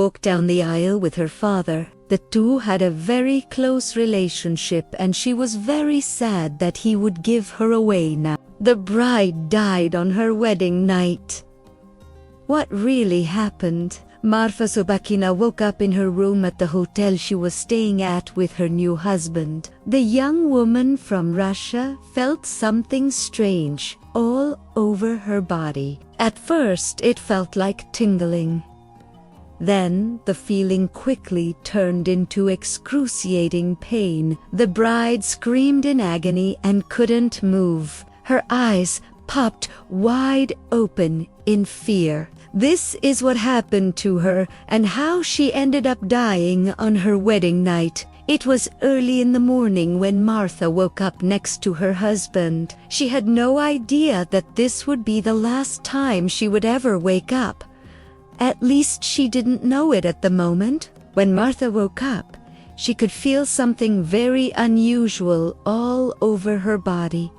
walked down the aisle with her father. The two had a very close relationship, and she was very sad that he would give her away now. The bride died on her wedding night. What really happened? Marfa Sobakina woke up in her room at the hotel she was staying at with her new husband. The young woman from Russia felt something strange all over her body. At first, it felt like tingling. Then, the feeling quickly turned into excruciating pain. The bride screamed in agony and couldn't move. Her eyes popped wide open in fear. This is what happened to her and how she ended up dying on her wedding night. It was early in the morning when Martha woke up next to her husband. She had no idea that this would be the last time she would ever wake up. At least she didn't know it at the moment. When Martha woke up, she could feel something very unusual all over her body.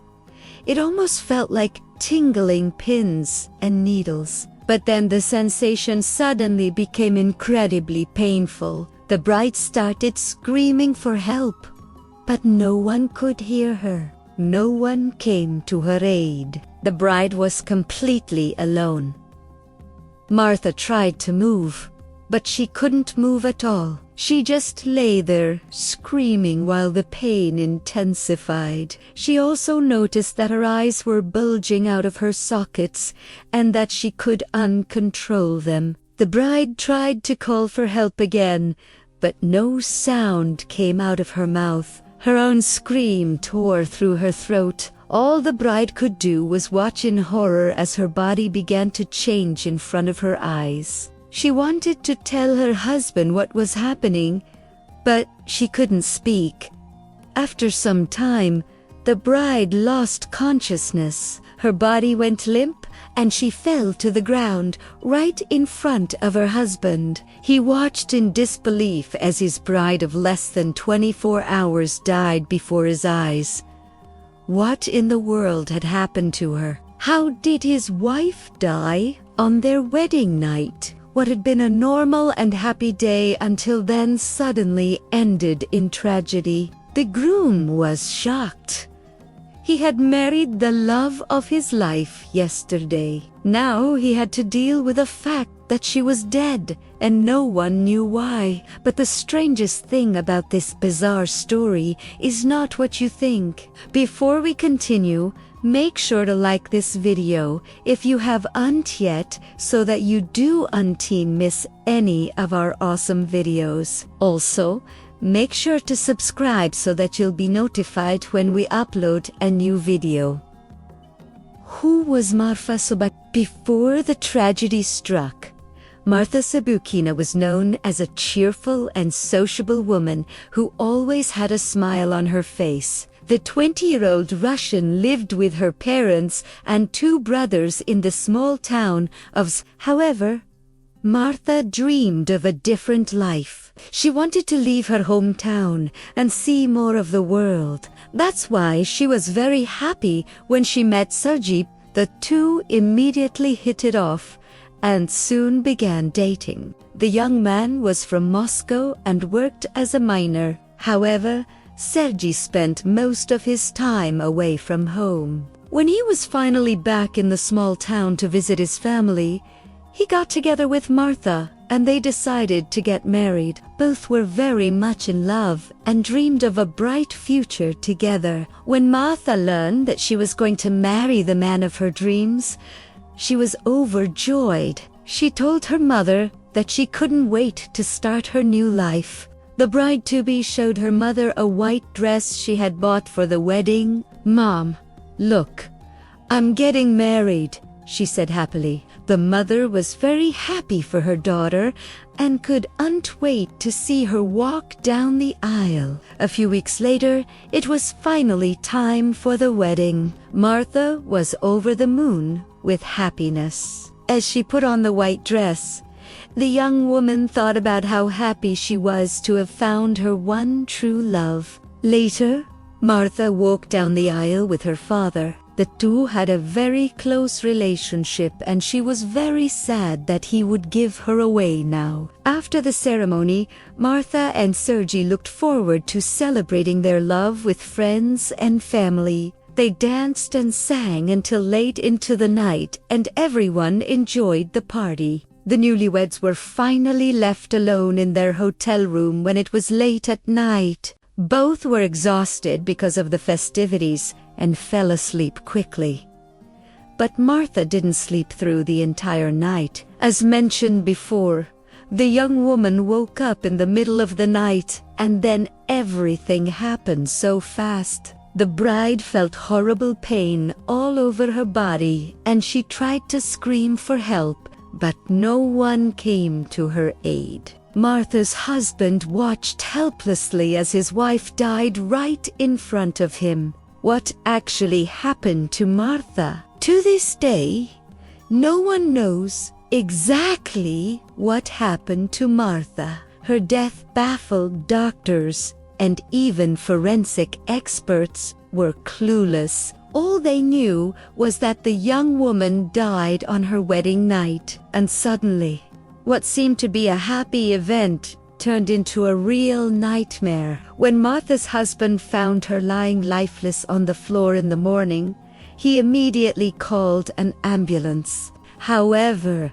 It almost felt like tingling pins and needles. But then the sensation suddenly became incredibly painful. The bride started screaming for help, but no one could hear her. No one came to her aid. The bride was completely alone. Martha tried to move, but she couldn't move at all. She just lay there, screaming while the pain intensified. She also noticed that her eyes were bulging out of her sockets and that she could uncontrol them. The bride tried to call for help again, but no sound came out of her mouth. Her own scream tore through her throat. All the bride could do was watch in horror as her body began to change in front of her eyes. She wanted to tell her husband what was happening, but she couldn't speak. After some time, the bride lost consciousness. Her body went limp and she fell to the ground right in front of her husband. He watched in disbelief as his bride of less than 24 hours died before his eyes. What in the world had happened to her? How did his wife die on their wedding night? What had been a normal and happy day until then suddenly ended in tragedy. The groom was shocked. He had married the love of his life yesterday. Now he had to deal with the fact that she was dead, and no one knew why. But the strangest thing about this bizarre story is not what you think. Before we continue, make sure to like this video if you haven't yet, so that you don't miss any of our awesome videos. Also, make sure to subscribe so that you'll be notified when we upload a new video. Who was Marfa Sobakina? Before the tragedy struck, Martha Sobakina was known as a cheerful and sociable woman who always had a smile on her face. The 20-year-old Russian lived with her parents and two brothers in the small town of However, Martha dreamed of a different life. She wanted to leave her hometown and see more of the world. That's why she was very happy when she met Sergei. The two immediately hit it off and soon began dating. The young man was from Moscow and worked as a miner. However, Sergei spent most of his time away from home. When he was finally back in the small town to visit his family, he got together with Martha and they decided to get married. Both were very much in love and dreamed of a bright future together. When Martha learned that she was going to marry the man of her dreams, she was overjoyed. She told her mother that she couldn't wait to start her new life. The bride-to-be showed her mother a white dress she had bought for the wedding. "Mom, look, I'm getting married," she said happily. The mother was very happy for her daughter and couldn't wait to see her walk down the aisle. A few weeks later, it was finally time for the wedding. Martha was over the moon with happiness. As she put on the white dress, the young woman thought about how happy she was to have found her one true love. Later, Martha walked down the aisle with her father. The two had a very close relationship and she was very sad that he would give her away now. After the ceremony, Martha and Sergi looked forward to celebrating their love with friends and family. They danced and sang until late into the night and everyone enjoyed the party. The newlyweds were finally left alone in their hotel room when it was late at night. Both were exhausted because of the festivities and fell asleep quickly. But Martha didn't sleep through the entire night. As mentioned before, the young woman woke up in the middle of the night and then everything happened so fast. The bride felt horrible pain all over her body and she tried to scream for help, but no one came to her aid. Martha's husband watched helplessly as his wife died right in front of him. What actually happened to Martha? To this day, no one knows exactly what happened to Martha. Her death baffled doctors, and even forensic experts were clueless. All they knew was that the young woman died on her wedding night, and suddenly, what seemed to be a happy event turned into a real nightmare. When Martha's husband found her lying lifeless on the floor in the morning, he immediately called an ambulance. However,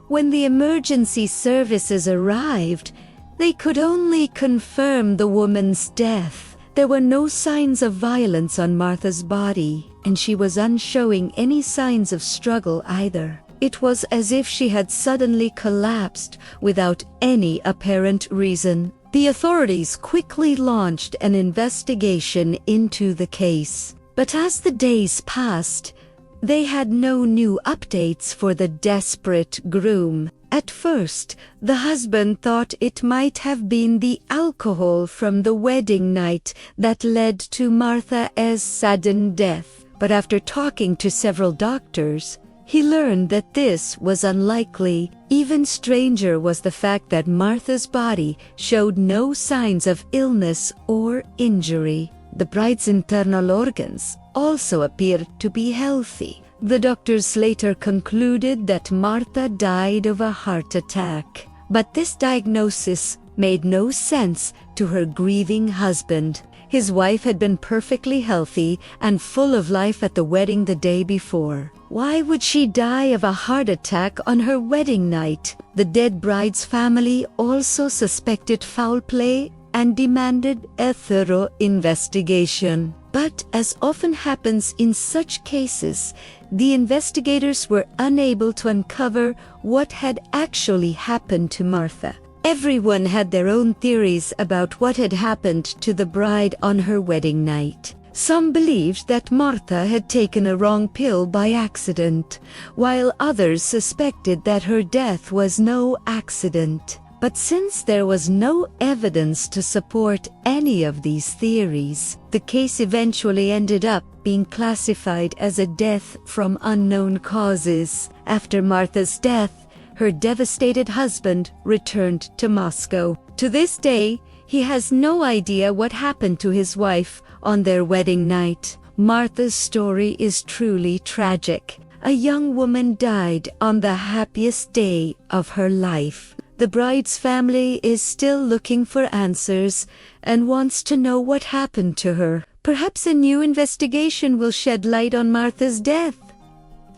when the emergency services arrived, they could only confirm the woman's death. There were no signs of violence on Martha's body, and she was unshowing any signs of struggle either. It was as if she had suddenly collapsed without any apparent reason. The authorities quickly launched an investigation into the case. But as the days passed, they had no new updates for the desperate groom. At first, the husband thought it might have been the alcohol from the wedding night that led to Martha's sudden death. But after talking to several doctors, he learned that this was unlikely. Even stranger was the fact that Martha's body showed no signs of illness or injury. The bride's internal organs also appeared to be healthy. The doctors later concluded that Martha died of a heart attack. But this diagnosis made no sense to her grieving husband. His wife had been perfectly healthy and full of life at the wedding the day before. Why would she die of a heart attack on her wedding night? The dead bride's family also suspected foul play and demanded a thorough investigation. But as often happens in such cases, the investigators were unable to uncover what had actually happened to Martha. Everyone had their own theories about what had happened to the bride on her wedding night. Some believed that Martha had taken a wrong pill by accident, while others suspected that her death was no accident. But since there was no evidence to support any of these theories, the case eventually ended up being classified as a death from unknown causes. After Martha's death, her devastated husband returned to Moscow. To this day, he has no idea what happened to his wife on their wedding night. Martha's story is truly tragic. A young woman died on the happiest day of her life. The bride's family is still looking for answers and wants to know what happened to her. Perhaps a new investigation will shed light on Martha's death.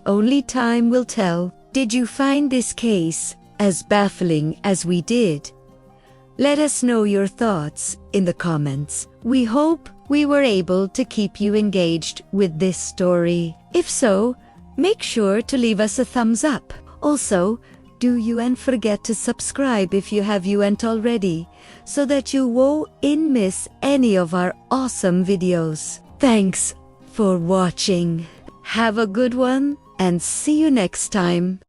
Only time will tell. Did you find this case as baffling as we did? Let us know your thoughts in the comments. We hope we were able to keep you engaged with this story. If so, make sure to leave us a thumbs up. Also, do you and forget to subscribe if you haven't already, so that you won't miss any of our awesome videos. Thanks for watching. Have a good one and see you next time.